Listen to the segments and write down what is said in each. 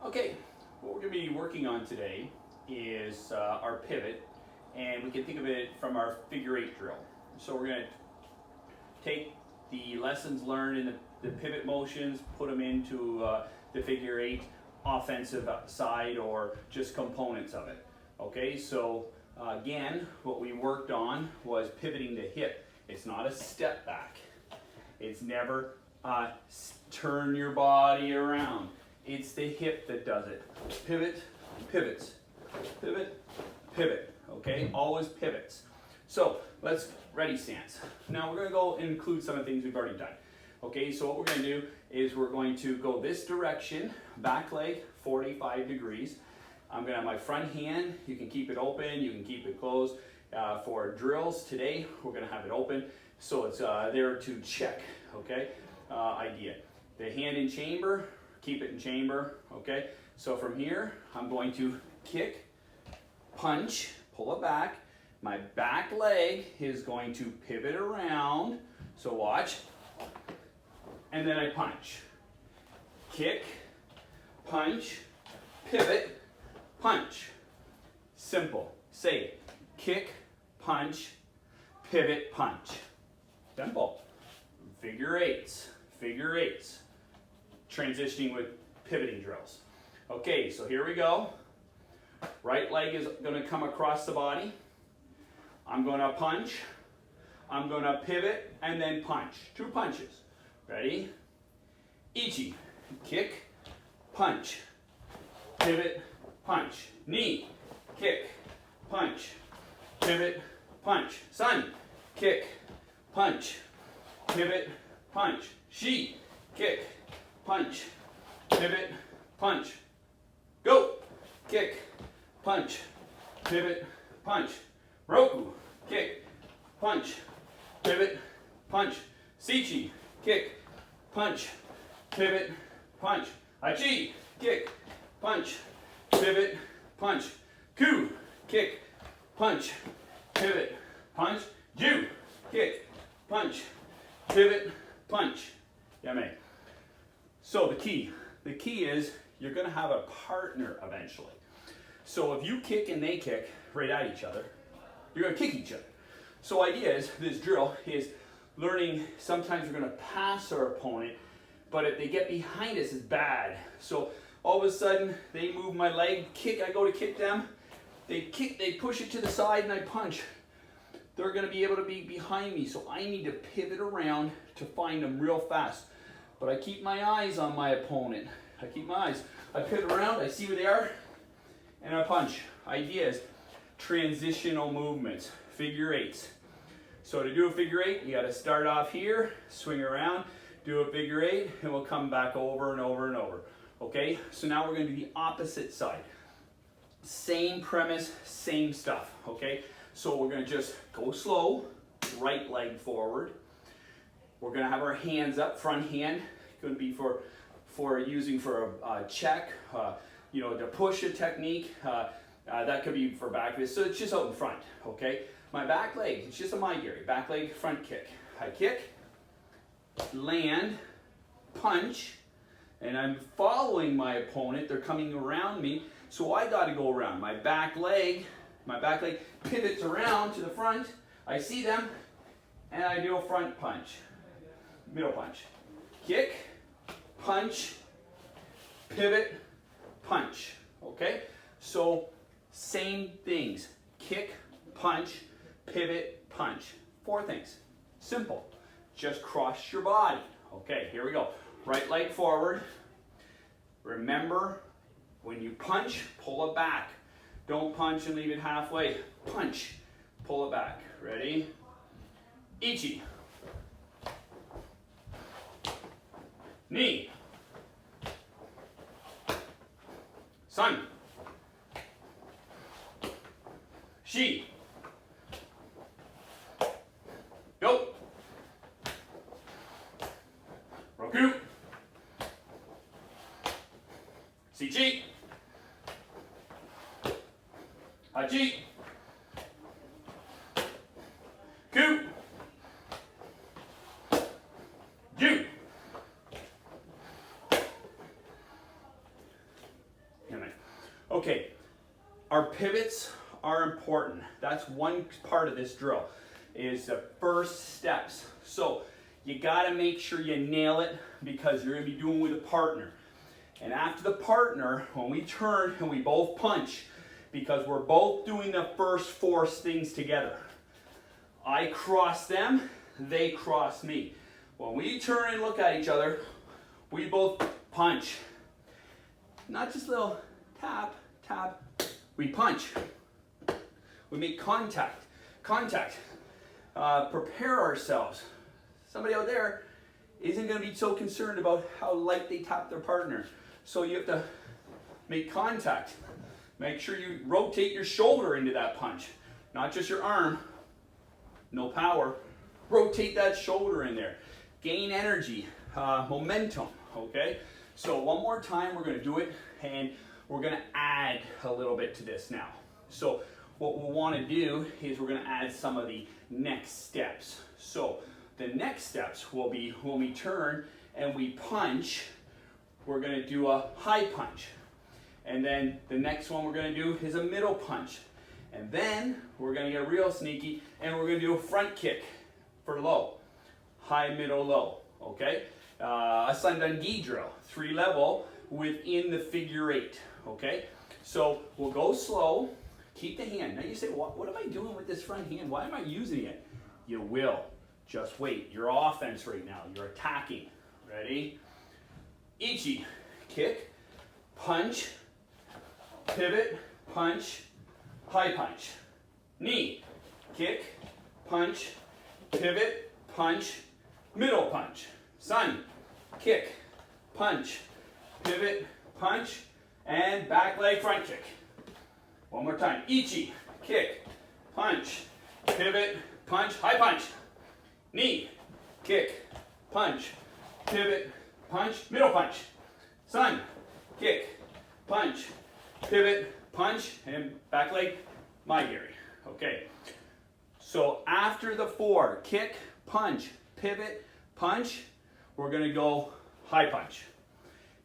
Okay, what we're going to be working on today is our pivot, and we can think of it from our figure eight drill. So we're going to take the lessons learned in the pivot motions, put them into the figure eight offensive side or just components of it. Okay, so again, what we worked on was pivoting the hip. It's not a step back. It's never turn your body around. It's the hip that does it. Pivot, pivots, pivot, pivot. Okay, always pivots. So let's ready stance. Now we're going to go and include some of the things we've already done. Okay, so what we're going to do is we're going to go this direction, back leg 45 degrees. I'm going to have my front hand. You can keep it open, you can keep it closed. For drills today, we're going to have it open, so it's there to check. Okay, idea. The hand in chamber, keep it in chamber. Okay, so from here, I'm going to kick, punch, pull it back. My back leg is going to pivot around. So watch, and then I punch. Kick, punch, pivot, punch. Simple. Say it. Kick, punch, pivot, punch. Simple. Figure eights. Figure eights. Transitioning with pivoting drills. Okay, so here we go. Right leg is going to come across the body. I'm going to punch. I'm going to pivot and then punch. 2 punches. Ready? Ichi. Kick, punch, pivot, punch. Knee. Kick, punch, pivot, punch. Sun. Kick, punch, pivot, punch. Shi. Kick, punch, pivot, punch. Go. Kick, punch, pivot, punch. Roku. Kick, punch, pivot, punch. Sichi. Kick, punch, pivot, punch. Achi. Kick, punch, pivot, punch. Ku. Kick, punch, pivot, punch. Ju. Kick, punch, pivot, punch. Yame. So the key is you're going to have a partner eventually. So if you kick and they kick right at each other, you're going to kick each other. So idea is, this drill is learning, sometimes we're going to pass our opponent, but if they get behind us, it's bad. So all of a sudden, they move my leg, kick, I go to kick them, they kick, they push it to the side and I punch. They're going to be able to be behind me, so I need to pivot around to find them real fast. But I keep my eyes on my opponent. I keep my eyes. I pivot around, I see where they are, and I punch. Idea is transitional movements, figure eights. So to do a figure eight, you got to start off here, swing around, do a figure eight, and we'll come back over and over and over. Okay, so now we're going to do the opposite side. Same premise, same stuff. Okay, so we're going to just go slow, right leg forward. We're going to have our hands up, front hand, going to be for using for a check, you know, to push a technique. That could be for back. So it's just out in front. Okay, my back leg, it's just a Maegiri, back leg, front kick. I kick, land, punch, and I'm following my opponent. They're coming around me, so I got to go around. My back leg pivots around to the front. I see them, and I do a front punch, middle punch. Kick, punch, pivot, punch. Okay, so same things. Kick, punch, pivot, punch. 4 things. Simple. Just cross your body. Okay, here we go. Right leg forward. Remember, when you punch, pull it back. Don't punch and leave it halfway. Punch, pull it back. Ready? Ichi. Knee. Sun. Shi. Go. Roku. Sichi. Hachi. Ku. Ju. Okay, our pivots are important. That's one part of this drill, is the first steps. So you gotta make sure you nail it because you're gonna be doing with a partner. And after the partner, when we turn and we both punch, because we're both doing the first 4 things together. I cross them, they cross me. When we turn and look at each other, we both punch. Not just a little tap, tap. We punch. We make contact. Contact. Prepare ourselves. Somebody out there isn't going to be so concerned about how light they tap their partner. So you have to make contact. Make sure you rotate your shoulder into that punch. Not just your arm. No power. Rotate that shoulder in there. Gain energy, momentum, okay? So one more time, we're gonna do it, and we're gonna add a little bit to this now. So what we'll wanna do is we're gonna add some of the next steps. So the next steps will be when we turn and we punch, we're gonna do a high punch. And then the next one we're gonna do is a middle punch. And then we're gonna get real sneaky and we're gonna do a front kick for low. High, middle, low, okay? A Sandan Gi drill, 3 level within the figure 8, okay? So we'll go slow, keep the hand. Now you say, what am I doing with this front hand? Why am I using it? You will, just wait. Your offense right now, you're attacking. Ready? Ichi, kick, punch, pivot, punch, high punch. Knee, kick, punch, pivot, punch, middle punch. Sun, kick, punch, pivot, punch, and back leg front kick. One more time. Ichi, kick, punch, pivot, punch, high punch. Knee, kick, punch, pivot, punch, middle punch. Sun, kick, punch, pivot, punch, and back leg, my Gary. Okay. So after the 4, kick, punch, pivot, punch, we're gonna go high punch.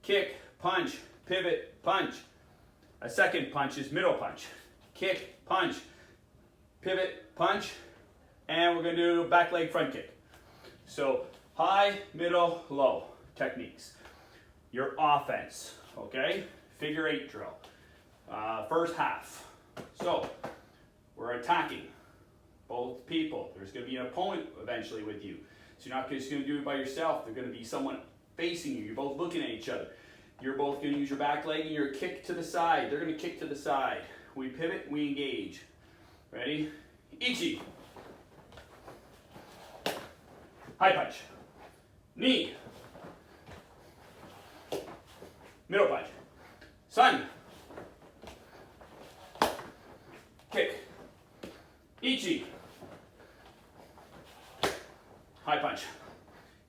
Kick, punch, pivot, punch. A second punch is middle punch. Kick, punch, pivot, punch, and we're gonna do back leg front kick. So high, middle, low techniques. Your offense, okay? Figure 8 drill. First half. So we're attacking both people. There's going to be an opponent eventually with you. So you're not just going to do it by yourself. There's going to be someone facing you. You're both looking at each other. You're both going to use your back leg and your kick to the side. They're going to kick to the side. We pivot, we engage. Ready? Ichi. High punch. Knee. Middle punch. Sun. Kick. Ichi. High punch.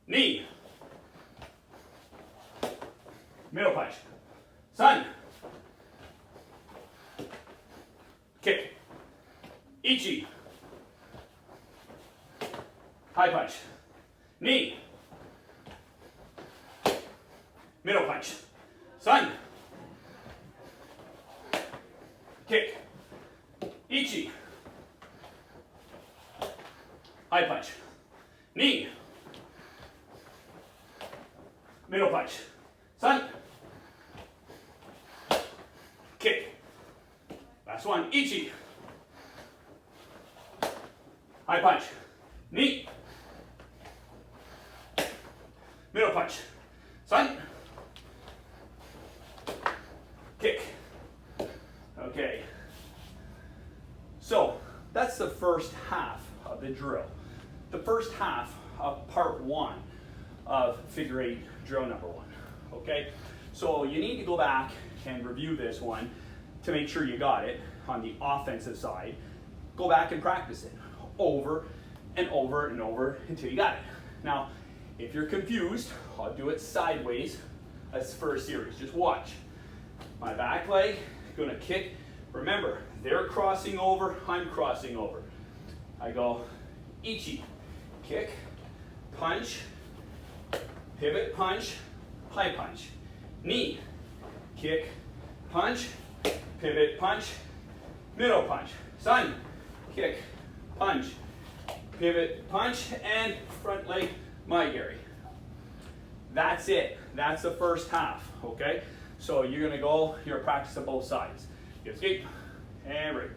Knee. Middle punch. Sun. Kick. Ichi. High punch. Knee. Middle punch. Sun. Kick. Ichi. High punch. Knee. Middle punch. Sun. Kick. Last one. Ichi. High punch. Knee. Middle punch. Sun. Kick. Okay. So that's the first half of the drill. The first half of part 1 of figure 8 drill number 1. Okay? So you need to go back and review this one to make sure you got it on the offensive side. Go back and practice it over and over and over until you got it. Now, if you're confused, I'll do it sideways as for a series. Just watch. My back leg, gonna kick. Remember, they're crossing over, I'm crossing over. I go Ichi, kick, punch, pivot punch, high punch. Knee, kick, punch, pivot, punch, middle punch. Sun, kick, punch, pivot, punch, and front leg Maigiri. That's it. That's the first half, okay? So you're gonna go, you're practicing both sides. You escape, and break.